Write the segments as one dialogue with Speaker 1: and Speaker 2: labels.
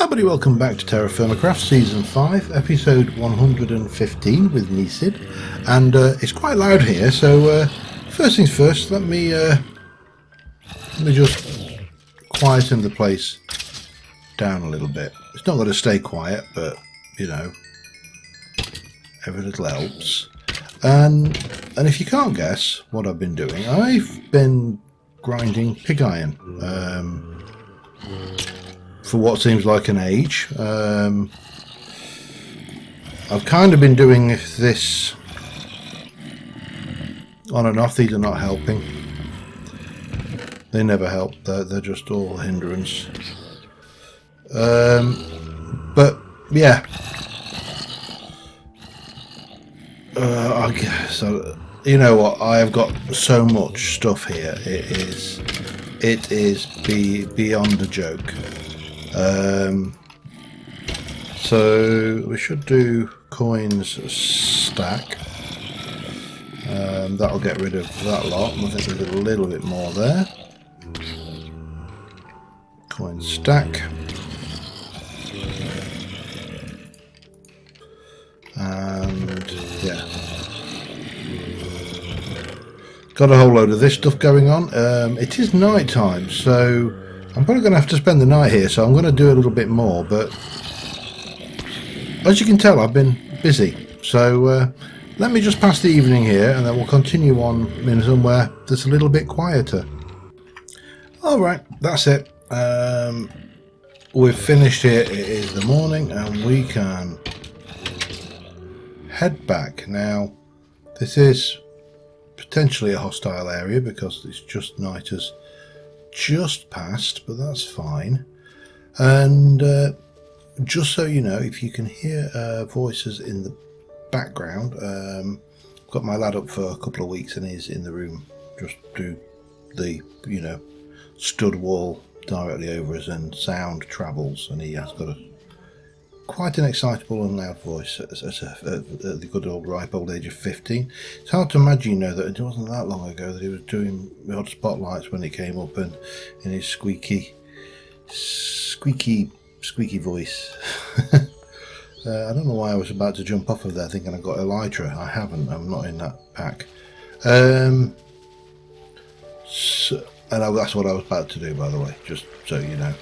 Speaker 1: Hi everybody, welcome back to TerraFirmaCraft Season 5, Episode 115 with me, Sid. And it's quite loud here, so first things first, let me just quieten the place down a little bit. It's not going to stay quiet, but, you know, every little helps. And if you can't guess what I've been doing, I've been grinding pig iron. For what seems like an age. I've kind of been doing this on and off. These are not helping. They never help. They're just all a hindrance. But yeah, I guess you know what? I have got so much stuff here. It is beyond a joke. So we should do coins stack. That'll get rid of that lot. I think there's a little bit more there. Coin stack. And yeah. Got a whole load of this stuff going on. It is night time, so I'm probably going to have to spend the night here, so I'm going to do a little bit more, but as you can tell, I've been busy. So let me just pass the evening here, and then we'll continue on in somewhere that's a little bit quieter. Alright, that's it. We've finished here. It is the morning, and we can head back. Now, this is potentially a hostile area because it's just night has just passed, but that's fine. And just so you know, if you can hear voices in the background, I've got my lad up for a couple of weeks and he's in the room just do the, you know, stud wall directly over us and sound travels, and he has got quite an excitable and loud voice at the good old ripe old age of 15. It's hard to imagine, you know, that it wasn't that long ago that he was doing the odd spotlights when he came up and in his squeaky voice. I don't know why I was about to jump off of there thinking I got Elytra. I haven't. I'm not in that pack. And that's what I was about to do, by the way, just so you know.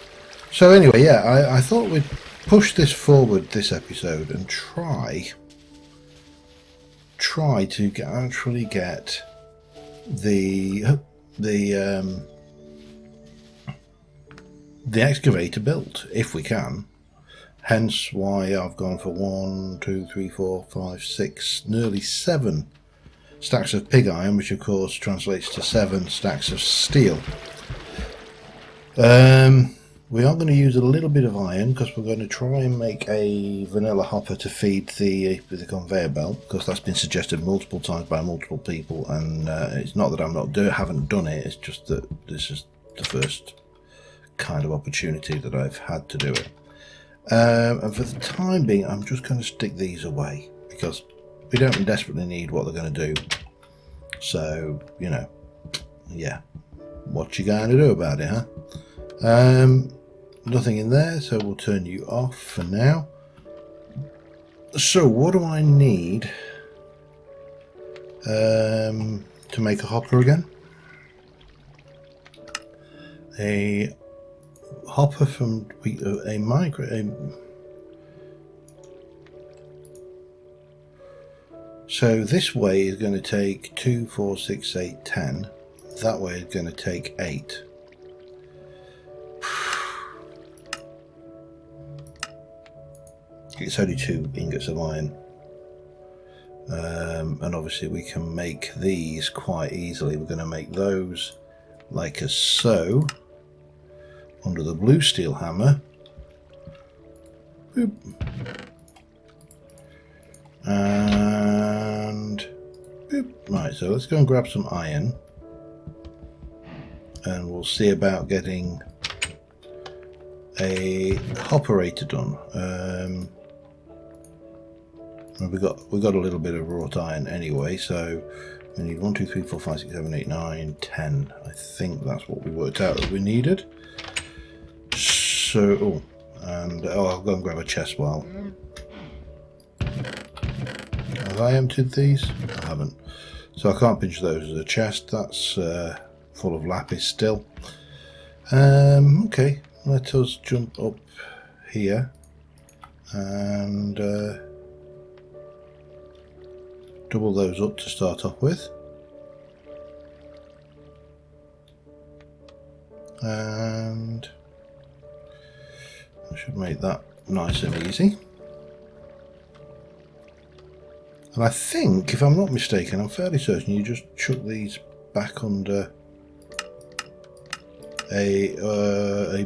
Speaker 1: So anyway, yeah, I thought we'd push this forward this episode and try to actually get the excavator built if we can. Hence why I've gone for 1, 2, 3, 4, 5, 6, nearly 7 stacks of pig iron, which of course translates to 7 stacks of steel. We are going to use a little bit of iron because we're going to try and make a vanilla hopper to feed the conveyor belt, because that's been suggested multiple times by multiple people, and it's not that I haven't done it, it's just that this is the first kind of opportunity that I've had to do it. And for the time being, I'm just going to stick these away because we don't desperately need what they're going to do. So, you know, yeah, what you going to do about it, huh? Nothing in there, so we'll turn you off for now. So what do I need to make a hopper again? A hopper from so this way is going to take 2, 4, 6, 8, 10. That way is going to take 8. It's only 2 ingots of iron, and obviously we can make these quite easily. We're going to make those like so under the blue steel hammer. Boop. And boop. Right, so let's go and grab some iron and we'll see about getting a hopperator done. We've got a little bit of wrought iron anyway, so we need 1, 2, 3, 4, 5, 6, 7, 8, 9, 10. I think that's what we worked out that we needed. So, oh, And oh, I'll go and grab a chest while. Have I emptied these? I haven't. So I can't pinch those as a chest. That's full of lapis still. Okay, let us jump up here and double those up to start off with. And I should make that nice and easy. And I think, if I'm not mistaken, I'm fairly certain you just chuck these back under a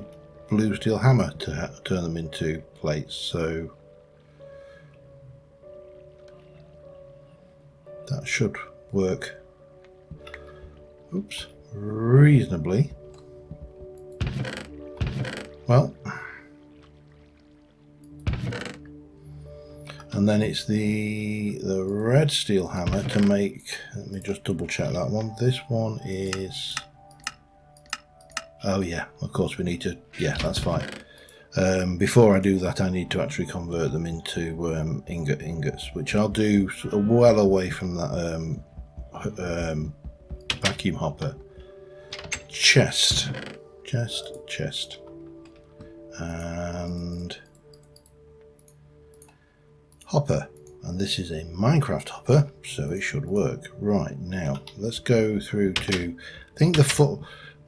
Speaker 1: blue steel hammer to turn them into plates. So that should work. Oops, reasonably well. And then it's the red steel hammer to make, let me just double check that one. This one is, oh yeah, of course we need to, yeah, that's fine. Before I do that, I need to actually convert them into ingots, which I'll do well away from that vacuum hopper. Chest, and hopper, and this is a Minecraft hopper, so it should work. Right, now let's go through to, I think the foot,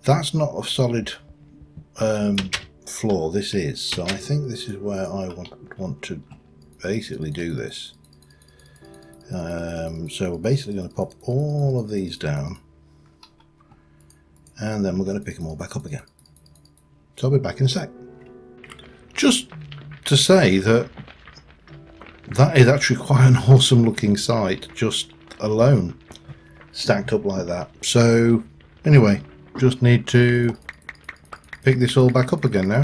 Speaker 1: that's not a solid floor, this is, so I think this is where I want to basically do this. So we're basically going to pop all of these down, and then we're going to pick them all back up again. So I'll be back in a sec. Just to say that that is actually quite an awesome looking site, just alone, stacked up like that. So anyway, just need to pick this all back up again now.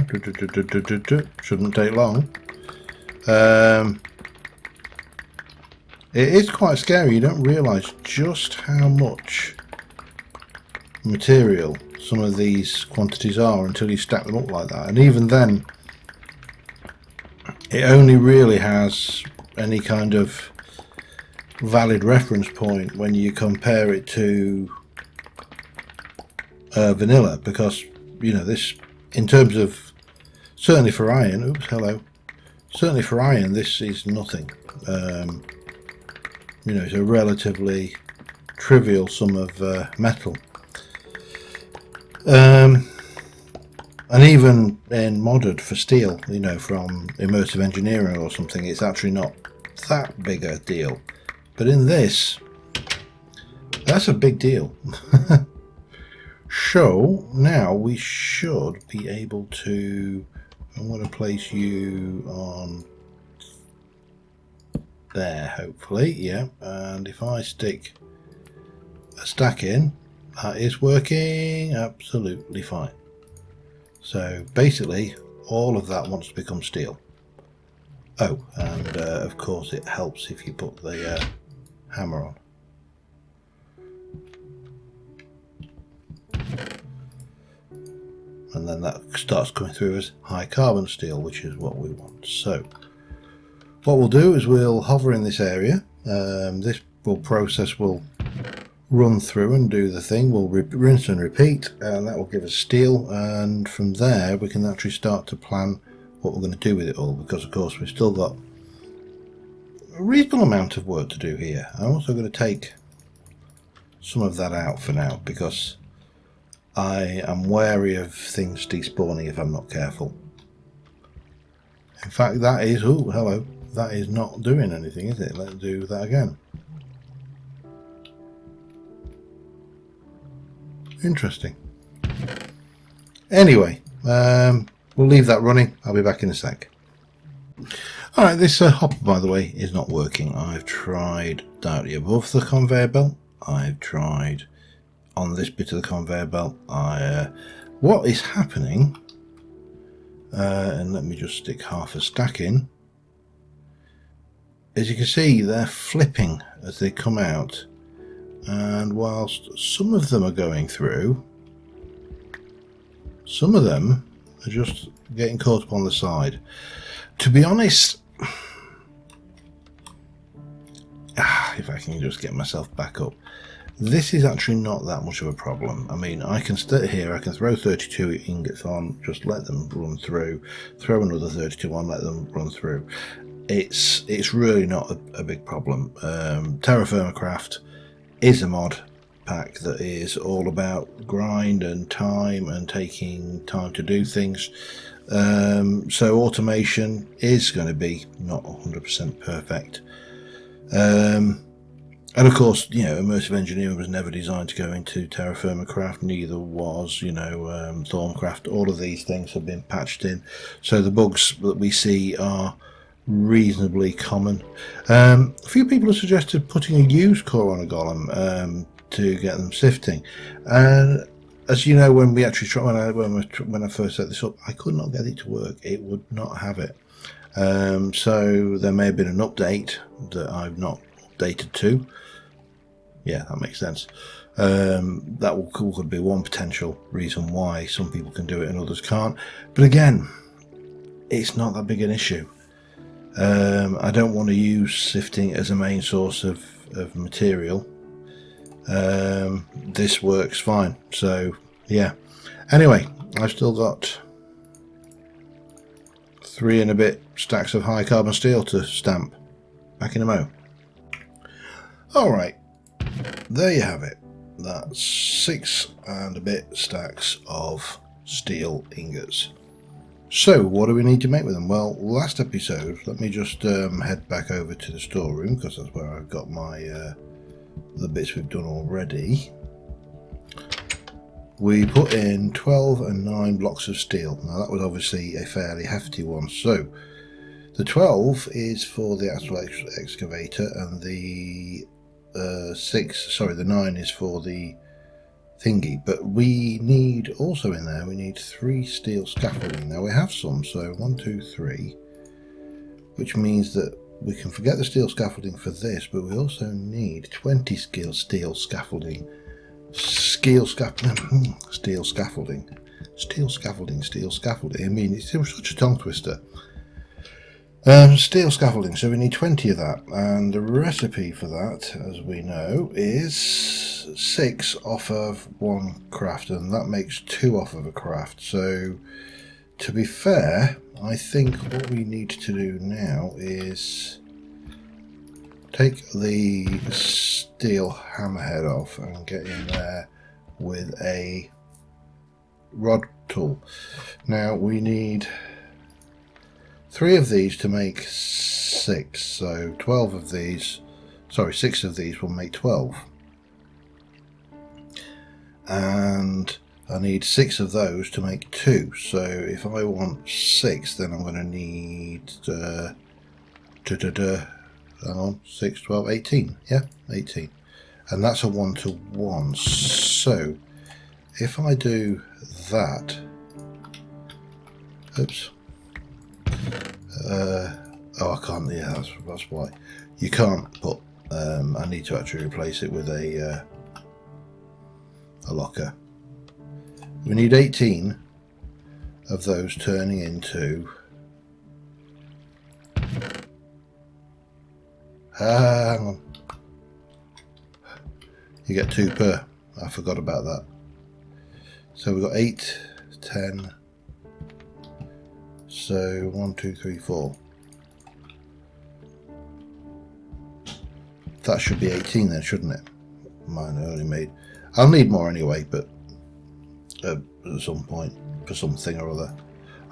Speaker 1: Shouldn't take long. It is quite scary. You don't realise just how much material some of these quantities are until you stack them up like that. And even then, it only really has any kind of valid reference point when you compare it to vanilla, because you know this, in terms of, certainly for iron, oops, hello, certainly for iron, this is nothing. You know, it's a relatively trivial sum of metal. And even in modded for steel, you know, from immersive engineering or something, it's actually not that big a deal. But in this, that's a big deal. So now we should be able to, I'm going to place you on there, hopefully, yeah. And if I stick a stack in, that is working absolutely fine. So basically all of that wants to become steel. Oh, and of course it helps if you put the hammer on. And then that starts coming through as high carbon steel, which is what we want. So what we'll do is we'll hover in this area. This process will run through and do the thing. We'll rinse and repeat, and that will give us steel, and from there we can actually start to plan what we're going to do with it all, because of course we've still got a reasonable amount of work to do here. I'm also going to take some of that out for now, because I am wary of things despawning if I'm not careful. In fact, that is, oh hello, that is not doing anything, is it? Let's do that again. Interesting. Anyway, we'll leave that running. I'll be back in a sec. Alright, this hopper, by the way, is not working. I've tried directly above the conveyor belt. I've tried on this bit of the conveyor belt. What is happening, and let me just stick half a stack in. As you can see, they're flipping as they come out. And whilst some of them are going through, some of them are just getting caught up on the side. To be honest, if I can just get myself back up, this is actually not that much of a problem. I mean, I can sit here, I can throw 32 ingots on, just let them run through, throw another 32 on, let them run through. It's really not a big problem. TerraFirmaCraft is a mod pack that is all about grind and time and taking time to do things. So automation is going to be not 100% perfect. And of course, you know, immersive engineering was never designed to go into TerraFirmaCraft, neither was, you know, Thorncraft. All of these things have been patched in, so the bugs that we see are reasonably common. A few people have suggested putting a used core on a golem to get them sifting, and as you know, when we actually tried, when I first set this up, I could not get it to work. It would not have it. So there may have been an update that I've not updated to. Yeah, that makes sense. That could be one potential reason why some people can do it and others can't. But again, it's not that big an issue. I don't want to use sifting as a main source of material. This works fine. So yeah. Anyway, I've still got 3 and a bit stacks of high carbon steel to stamp. Back in a mo. Alright, there you have it. That's 6 and a bit stacks of steel ingots. So what do we need to make with them? Well, last episode, let me just head back over to the storeroom, because that's where I've got my the bits we've done already. We put in 12 and 9 blocks of steel. Now that was obviously a fairly hefty one. So the 12 is for the actual excavator, and the 9 is for the thingy. But we need also in there, we need 3 steel scaffolding. Now we have some, so 1, 2, 3, which means that we can forget the steel scaffolding for this, but we also need 20 steel scaffolding. Steel scaffolding. I mean, it's such a tongue twister. Steel scaffolding, so we need 20 of that, and the recipe for that, as we know, is 6 off of 1 craft, and that makes 2 off of a craft. So to be fair, I think what we need to do now is take the steel hammerhead off and get in there with a rod tool. Now we need 3 of these to make 6, so 12 of these, sorry, 6 of these will make 12. And I need 6 of those to make 2, so if I want 6, then I'm going to need hang on, 6, 12, 18, yeah, 18. And that's a 1-to-1, so if I do that, oops, oh, I can't, yeah, that's why. You can't put, I need to actually replace it with a locker. We need 18 of those turning into, hang on, you get 2 per, I forgot about that. So we've got 8, 10, so 1, 2, 3, 4. That should be 18 then, shouldn't it? Mine I only made, I'll need more anyway, but at some point for something or other.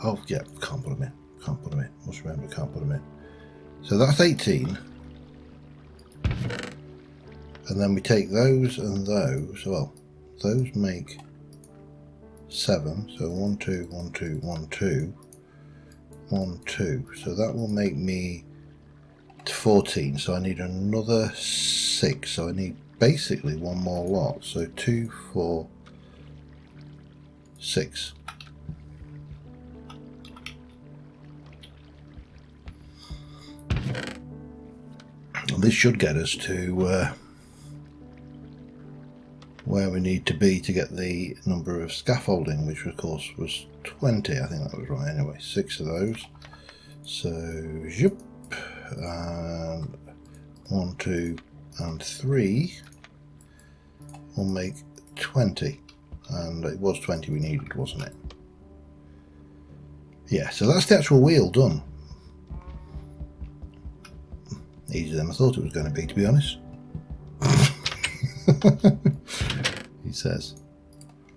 Speaker 1: Oh yeah, can't put them in, must remember, can't put them in. So that's 18, and then we take those and those, well, those make 7, so 1, 2, 1, 2, 1, 2, 1, 2, so that will make me 14, so I need another 6, so I need basically 1 more lot, so 2, 4, 6. And this should get us to where we need to be to get the number of scaffolding, which of course was 20. I think that was right. Anyway, 6 of those. So, zip, and 1, 2, and 3 will make 20. And it was 20 we needed, wasn't it? Yeah, so that's the actual wheel done. Easier than I thought it was going to be honest. He says.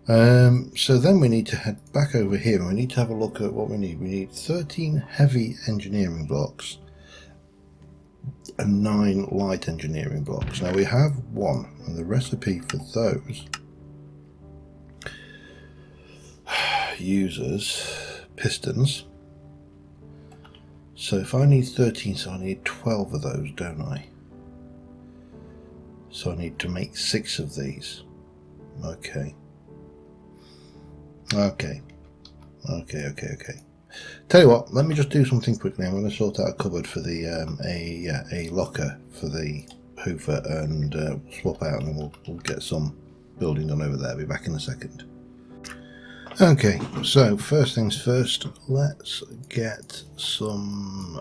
Speaker 1: So then we need to head back over here and we need to have a look at what we need. We need 13 heavy engineering blocks and 9 light engineering blocks. Now we have 1, and the recipe for those uses pistons. So if I need 13, so I need 12 of those, don't I? So I need to make 6 of these. Okay. Tell you what, let me just do something quickly. I'm going to sort out a cupboard for the a locker for the hoofer, and swap out, and we'll get some building done over there. I'll be back in a second. Okay, so first things first, let's get some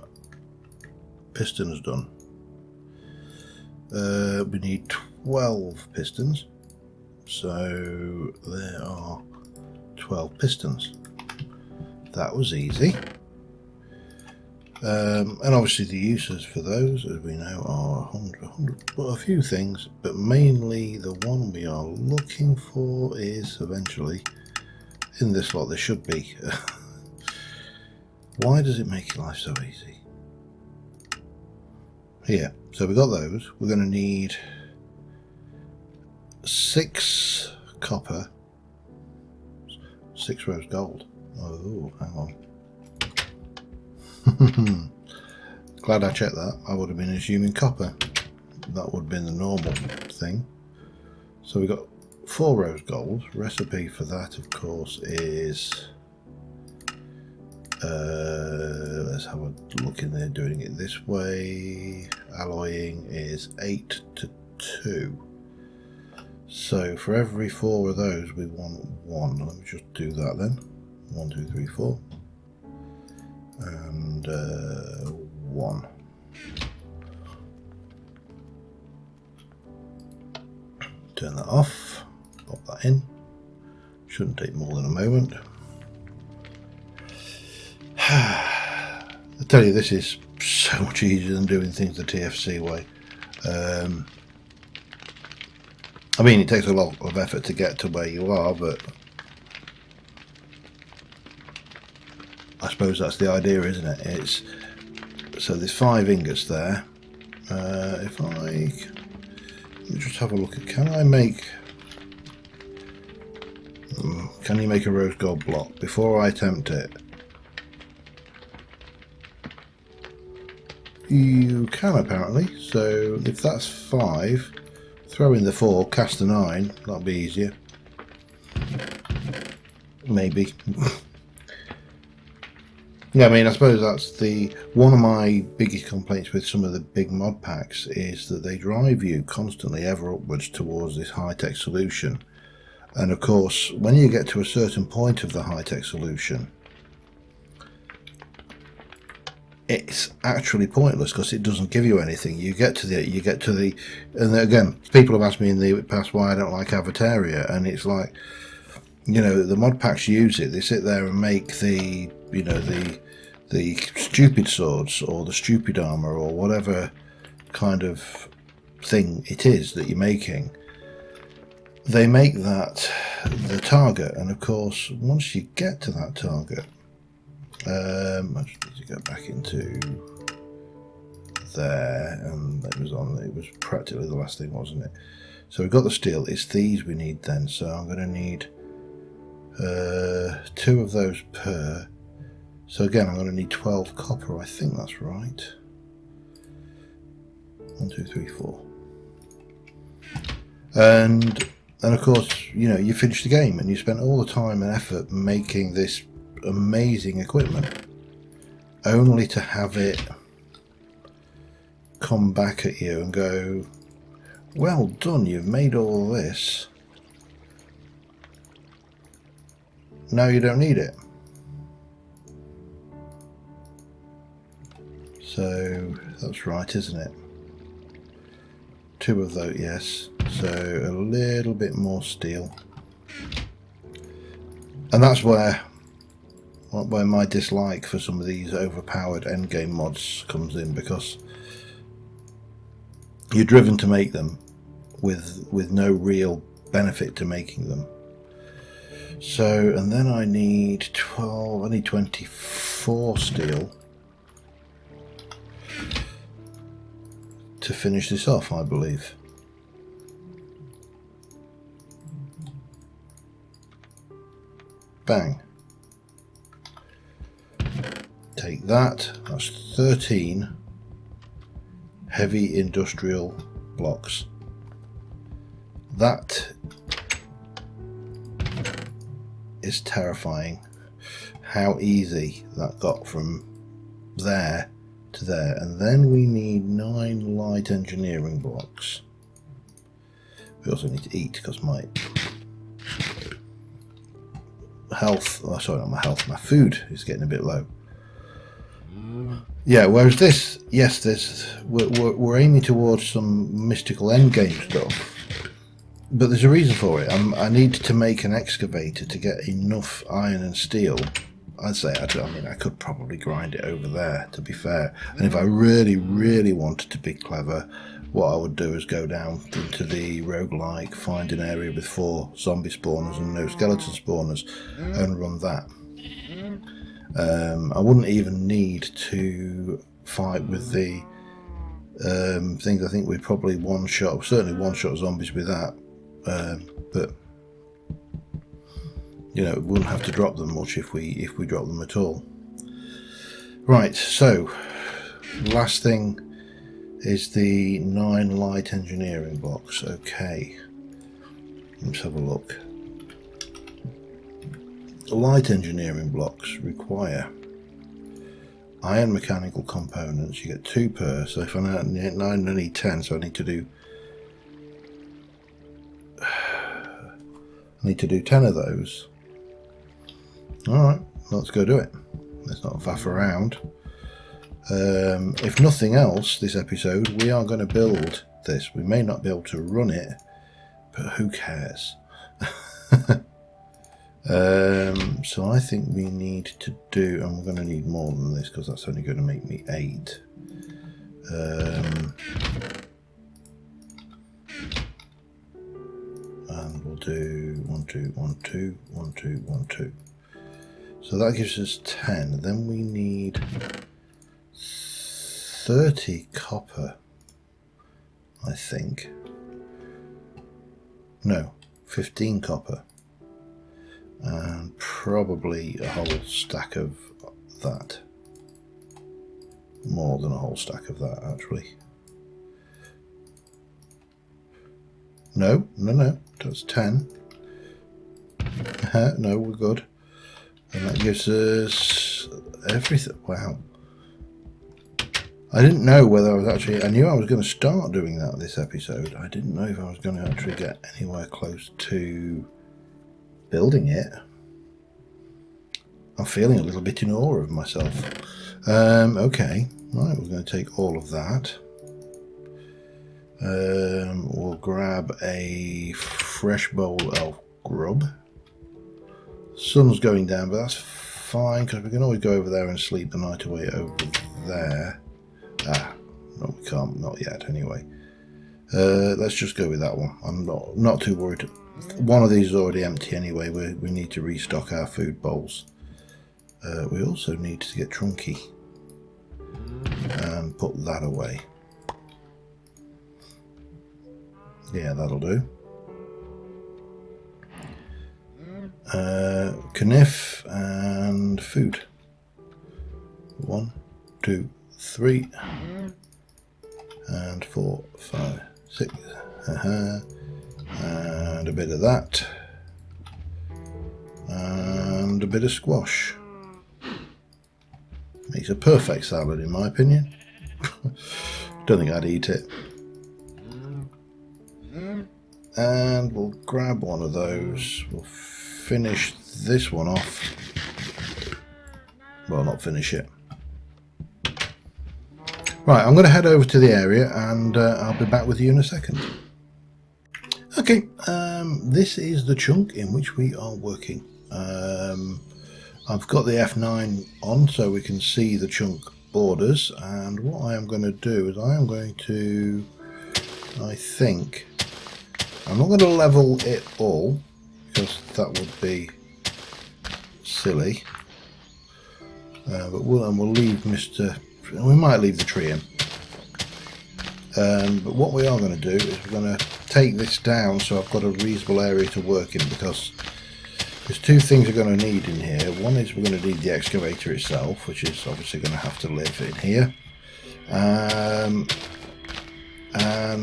Speaker 1: pistons done. We need 12 pistons, so there are 12 pistons. That was easy. And obviously the uses for those, as we know, are 100, well, a few things, but mainly the one we are looking for is eventually in this lot. There should be. Why does it make life so easy? Here, so we got those. We're going to need 6 copper, 6 rose gold. Oh, hang on. Glad I checked that. I would have been assuming copper. That would have been the normal thing. So we got 4 rose gold. Recipe for that, of course, is let's have a look in there. Doing it this way, alloying is 8 to 2. So for every 4 of those we want 1. Let me just do that then. 1, 2, 3, 4, and 1. Turn that off, pop that in. Shouldn't take more than a moment. I tell you, this is so much easier than doing things the TFC way. I mean, it takes a lot of effort to get to where you are, but I suppose that's the idea, isn't it? It's so there's 5 ingots there. If let me just have a look at, can I make? Can you make a rose gold block before I attempt it? You can apparently. So if that's 5, throw in the 4, cast the 9. That'll be easier. Maybe. Yeah, I mean, I suppose that's one of my biggest complaints with some of the big mod packs is that they drive you constantly ever upwards towards this high-tech solution. And of course, when you get to a certain point of the high-tech solution, it's actually pointless because it doesn't give you anything. You get to the, and again, people have asked me in the past why I don't like Avataria, and it's like, you know, the mod packs use it. They sit there and make the, you know, the stupid swords or the stupid armor or whatever kind of thing it is that you're making. They make that the target, and of course, once you get to that target, I just need to go back into there, and it was practically the last thing, wasn't it? So we've got the steel. It's these we need then. So I'm going to need 2 of those per. So again, I'm going to need 12 copper. I think that's right. 1, 2, 3, 4. And of course, you know, you finish the game and you spent all the time and effort making this amazing equipment, only to have it come back at you and go, well done, you've made all this, now you don't need it. So that's right, isn't it? 2 of those, yes. So a little bit more steel. And that's where my dislike for some of these overpowered endgame mods comes in, because you're driven to make them with no real benefit to making them. So, and then I need 12, I need 24 steel to finish this off, I believe. Bang. Take that. That's 13 heavy industrial blocks. That is terrifying, how easy that got from there to there. And then we need 9 light engineering blocks. We also need to eat, because my health, oh, sorry, not my health, my food is getting a bit low. Yeah, whereas this, yes, we're aiming towards some mystical endgame stuff, but there's a reason for it. I need to make an excavator to get enough iron and steel. I'd say, I mean, I could probably grind it over there, to be fair. And if I really, really wanted to be clever, what I would do is go down into the roguelike, find an area with 4 zombie spawners and no skeleton spawners, and run that. I wouldn't even need to fight with the things. I think we'd probably certainly one-shot zombies with that. But you know, we wouldn't have to drop them much if we drop them at all. Right, so last thing is the 9 light engineering blocks. Okay, let's have a look. Light engineering blocks require iron mechanical components. You get 2 per, so if I need 10, so I need to do 10 of those. Alright, let's go do it. Let's not faff around. If nothing else, this episode, we are going to build this. We may not be able to run it, but who cares? So I think we need to do, and we're going to need more than this, because that's only going to make me 8. And we'll do 1, 2, 1, 2, 1, 2, 1, 2. So that gives us 10. Then we need 30 copper, I think. No, 15 copper. And probably a whole stack of that. More than a whole stack of that, actually. No, that's 10. No, we're good. And that gives us everything. Wow. I didn't know whether I was actually, I knew I was going to start doing that this episode. I didn't know if I was going to actually get anywhere close to building it. I'm feeling a little bit in awe of myself. Okay, right, we're going to take all of that. We'll grab a fresh bowl of grub. Sun's going down, but that's fine, because we can always go over there and sleep the night away over there. No, we can't, not yet anyway. Let's just go with that one. I'm not too worried. One of these is already empty anyway. We need to restock our food bowls. We also need to get Trunky and put that away. Yeah, that'll do. Kniff and food. 1, 2, 3, and 4, 5, 6. And a bit of that, and a bit of squash. Makes a perfect salad, in my opinion. Don't think I'd eat it. And we'll grab one of those. We'll finish this one off. Well, not finish it. Right, I'm going to head over to the area and I'll be back with you in a second. Okay, this is the chunk in which we are working. I've got the F9 on so we can see the chunk borders, and what I am going to do is I am going to, I think, I'm not going to level it all because that would be silly, but we'll leave we might leave the tree in. But what we are going to do is we're going to take this down so I've got a reasonable area to work in, because there's two things we're going to need in here. One is we're going to need the excavator itself, which is obviously going to have to live in here. And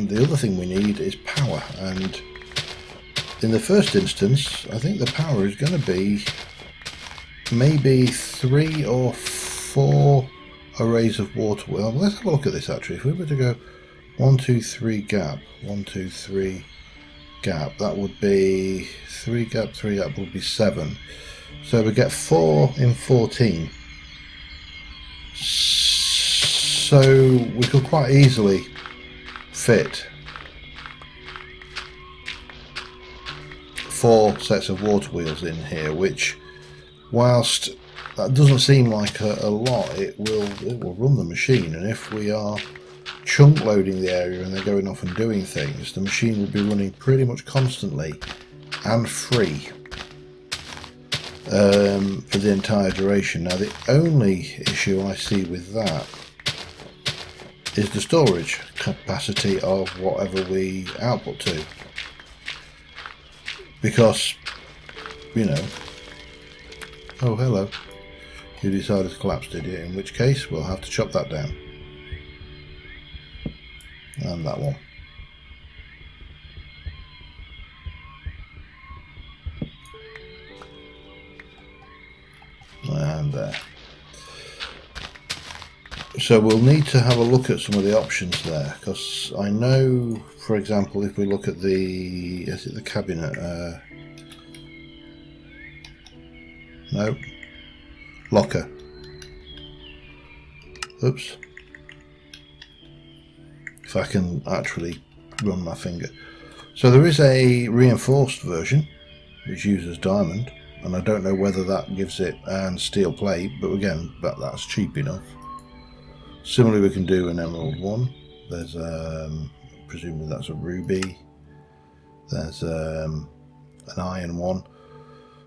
Speaker 1: the other thing we need is power. And in the first instance, I think the power is going to be maybe 3 or 4 arrays of water. Well, let's have a look at this actually. If we were to go 1, 2, 3 gap, 1, 2, 3 gap, that would be 3 gap, 3 gap would be 7. So we get 4 in 14. So we could quite easily fit 4 sets of water wheels in here, which, whilst that doesn't seem like a lot, it will run the machine. And if we are chunk loading the area and they're going off and doing things, the machine will be running pretty much constantly and free for the entire duration. Now the only issue I see with that is the storage capacity of whatever we output to, because, you know, oh hello, you decided to collapse, did you? In which case we'll have to chop that down. And that one. And there. So we'll need to have a look at some of the options there, because I know, for example, if we look at the, is it the cabinet? No. Locker. Oops. If I can actually run my finger. So there is a reinforced version which uses diamond, and I don't know whether that gives it and steel plate, but again, that's cheap enough. Similarly, we can do an emerald one. There's presumably that's a ruby. There's an iron one.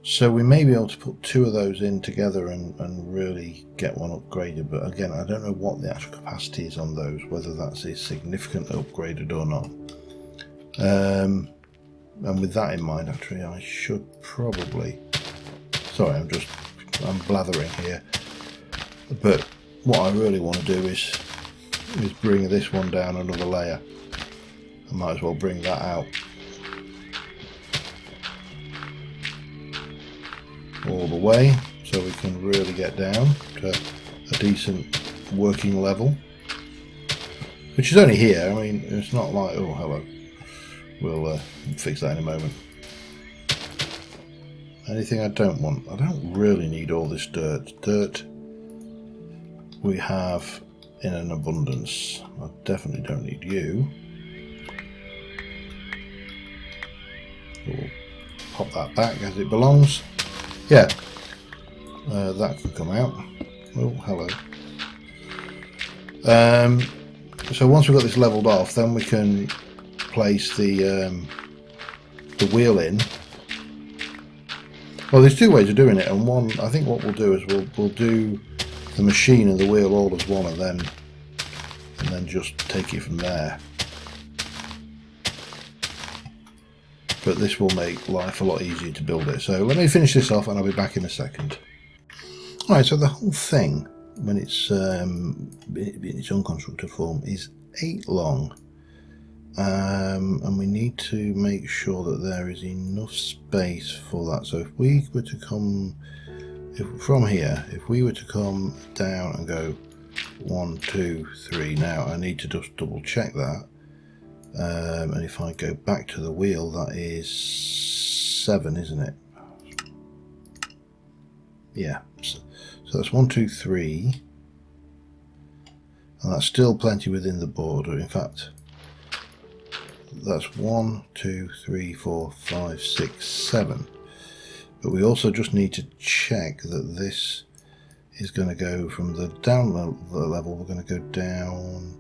Speaker 1: So we may be able to put 2 of those in together and really get one upgraded, but again, I don't know what the actual capacity is on those, whether that's a significantly upgraded or not. And with that in mind, actually, I should probably, sorry, I'm blathering here, but what I really want to do is bring this one down another layer. I might as well bring that out all the way so we can really get down to a decent working level, which is only here. I mean, it's not like, oh hello, we'll fix that in a moment. Anything I don't want, I don't really need all this dirt we have in an abundance. I definitely don't need you. We'll pop that back as it belongs. Yeah, that can come out. Oh, hello. So once we've got this leveled off, then we can place the wheel in. Well, there's 2 ways of doing it, and one, I think what we'll do is we'll do the machine and the wheel all as one, and then just take it from there. But this will make life a lot easier to build it. So let me finish this off and I'll be back in a second. Alright, so the whole thing, when it's in its unconstructed form, is 8 long. And we need to make sure that there is enough space for that. So if we were to come from here, if we were to come down and go 1, 2, 3, now I need to just double check that. And if I go back to the wheel, that is 7, isn't it? Yeah, so that's 1, 2, 3, and that's still plenty within the border. In fact, that's 1, 2, 3, 4, 5, 6, 7. But we also just need to check that this is going to go from the down level. We're going to go down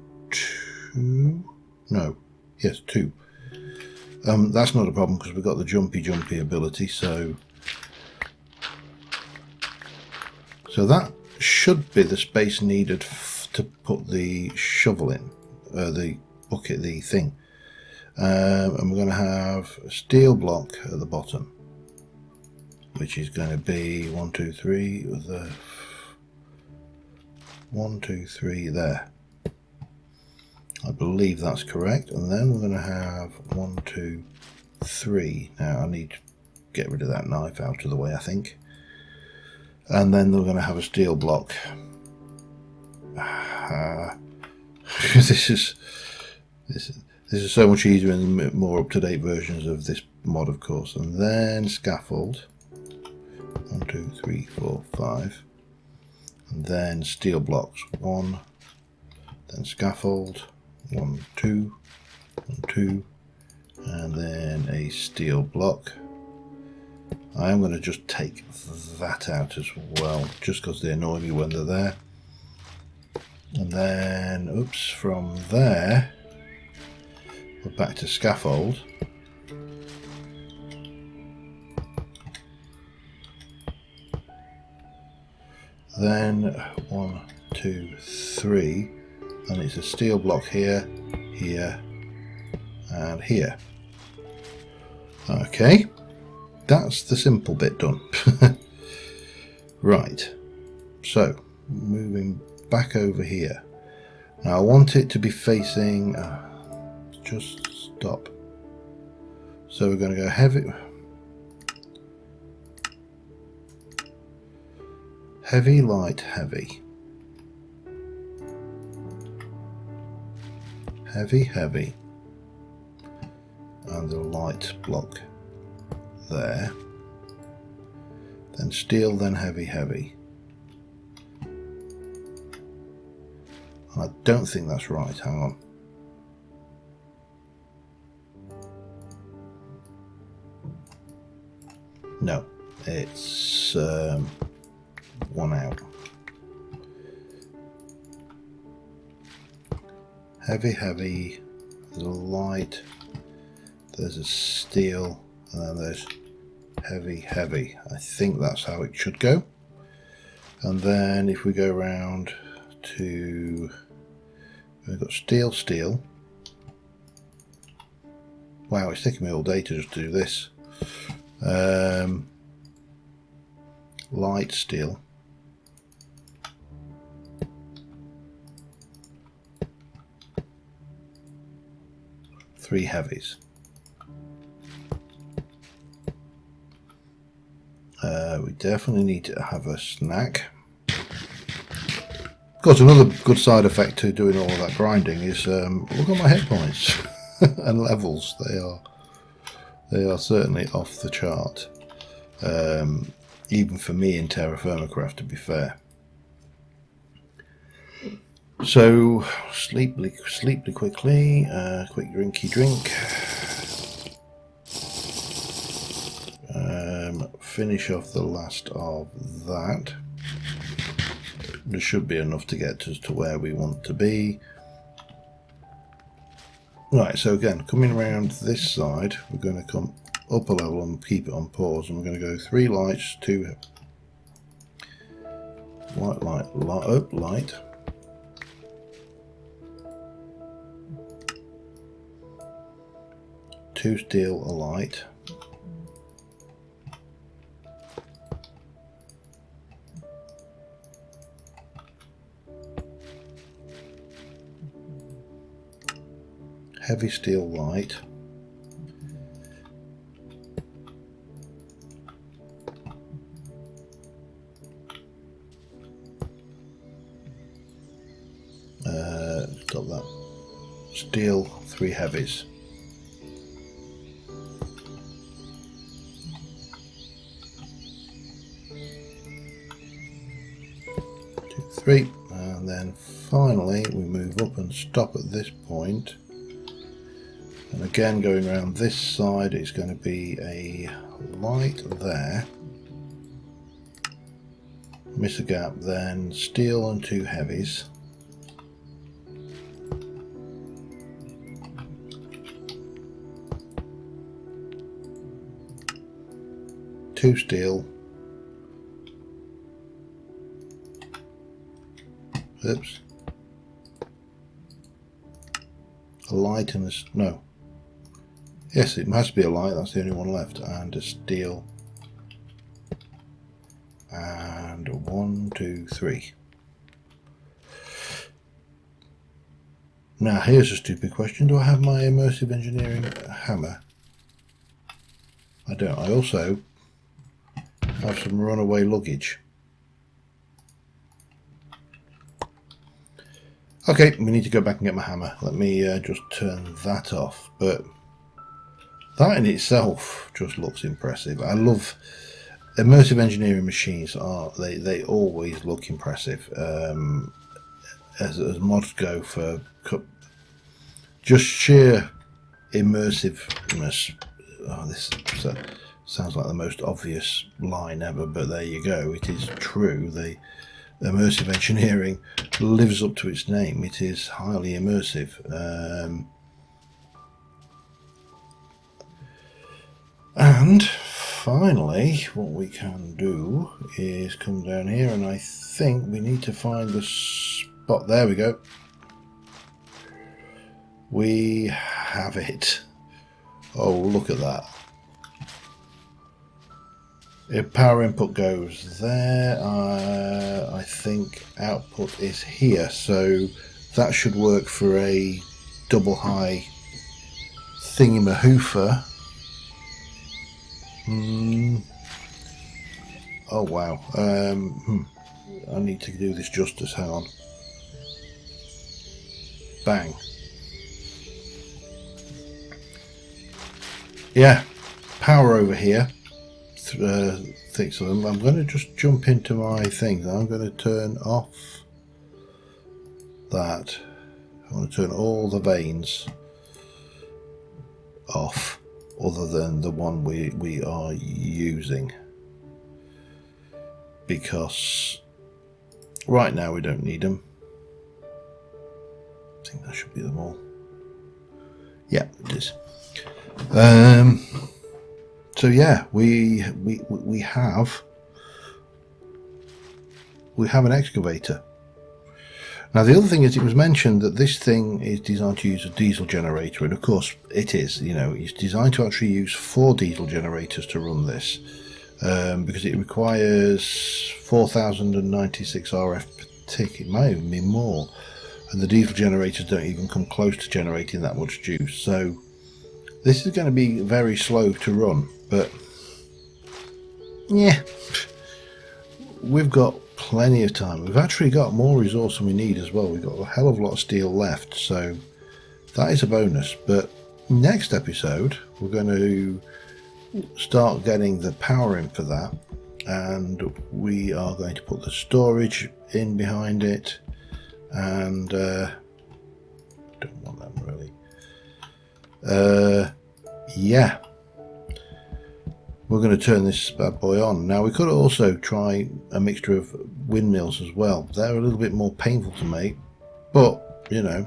Speaker 1: 2. No, yes, 2. That's not a problem because we've got the jumpy ability. So that should be the space needed to put the shovel in, the bucket, the thing. And we're going to have a steel block at the bottom, which is going to be 1, 2, 3 with the 1, 2, 3 there. I believe that's correct. And then we're going to have 1, 2, 3. Now I need to get rid of that knife out of the way, I think. And then we're going to have a steel block. This is so much easier in the more up-to-date versions of this mod, of course. And then scaffold. 1, 2, 3, 4, 5. And then steel blocks. 1. Then scaffold. 1, 2. 1, 2. And then a steel block. I'm going to just take that out as well, just because they annoy me when they're there. And then, oops, from there, we're back to scaffold. Then 1, 2, 3, and it's a steel block here, here, and here. Okay. That's the simple bit done. Right, so moving back over here. Now I want it to be facing, just stop. So we're going to go heavy, heavy, light, heavy. Heavy, heavy. And the light block there, then steel, then heavy, heavy. I don't think that's right, hang on. No, it's 1 out. Heavy, heavy, there's a light, there's a steel, and then there's heavy, heavy. I think that's how it should go. And then if we go around to, we've got steel, steel. Wow, it's taking me all day to just do this. Light steel. Three heavies. We definitely need to have a snack. Of course, another good side effect to doing all of that grinding is look at my hit points and levels. They are certainly off the chart. Even for me in TerraFirmaCraft, to be fair. So sleepily quickly, quick drinky drink. Finish off the last of that. There should be enough to get us to where we want to be. Right, so again, coming around this side, we're going to come up a level and keep it on pause, and we're going to go 3 lights, 2 light, 2 steel, a light. Heavy steel, light. Stop that. Steel, 3 heavies. 3, and then finally we move up and stop at this point. And again, going around this side, it's going to be a light there. Miss a gap, then steel and 2 heavies. Two steel. Oops. A light and a... no. Yes, it must be a light, that's the only one left. And a steel. And 1, 2, 3. Now here's a stupid question. Do I have my immersive engineering hammer? I don't. I also have some runaway luggage. Okay, we need to go back and get my hammer. Let me just turn that off. But that in itself just looks impressive. I love immersive engineering machines. They always look impressive. As mods go for just sheer immersiveness. Oh, this sounds like the most obvious line ever, but there you go. It is true. The immersive engineering lives up to its name. It is highly immersive. And finally, what we can do is come down here, and I think we need to find the spot. There we go. We have it. Oh, look at that. If power input goes there, I think output is here, so that should work for a double high thingy-mahoofer. Oh wow, I need to do this justice, hang on. Bang. Yeah, power over here. Six of them. I'm going to just jump into my things. I'm going to turn off that. I want to turn all the vanes off, other than the one we are using, because right now we don't need them. I think that should be them all. Yeah, it is. So yeah, we have an excavator. Now the other thing is, it was mentioned that this thing is designed to use a diesel generator, and of course it is. You know, it's designed to actually use 4 diesel generators to run this, because it requires 4096 RF per tick. It might even be more, and the diesel generators don't even come close to generating that much juice. So this is going to be very slow to run, but yeah, we've got plenty of time. We've actually got more resource than we need as well. We've got a hell of a lot of steel left, so that is a bonus. But next episode we're going to start getting the power in for that, and we are going to put the storage in behind it, and don't want them really. Yeah, we're going to turn this bad boy on. Now we could also try a mixture of windmills as well. They're a little bit more painful to make, but you know,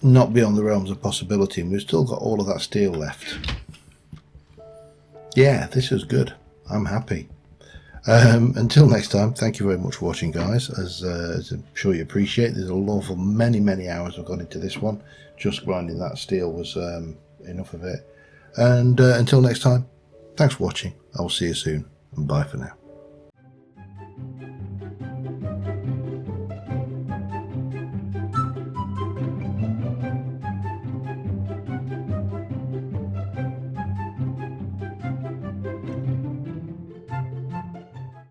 Speaker 1: not beyond the realms of possibility, and we've still got all of that steel left. Yeah, this is good. I'm happy. Until next time, thank you very much for watching, guys. As I'm sure you appreciate, there's a lawful many hours have gone into this one. Just grinding that steel was enough of it. And until next time, thanks for watching. I will see you soon, and bye for now.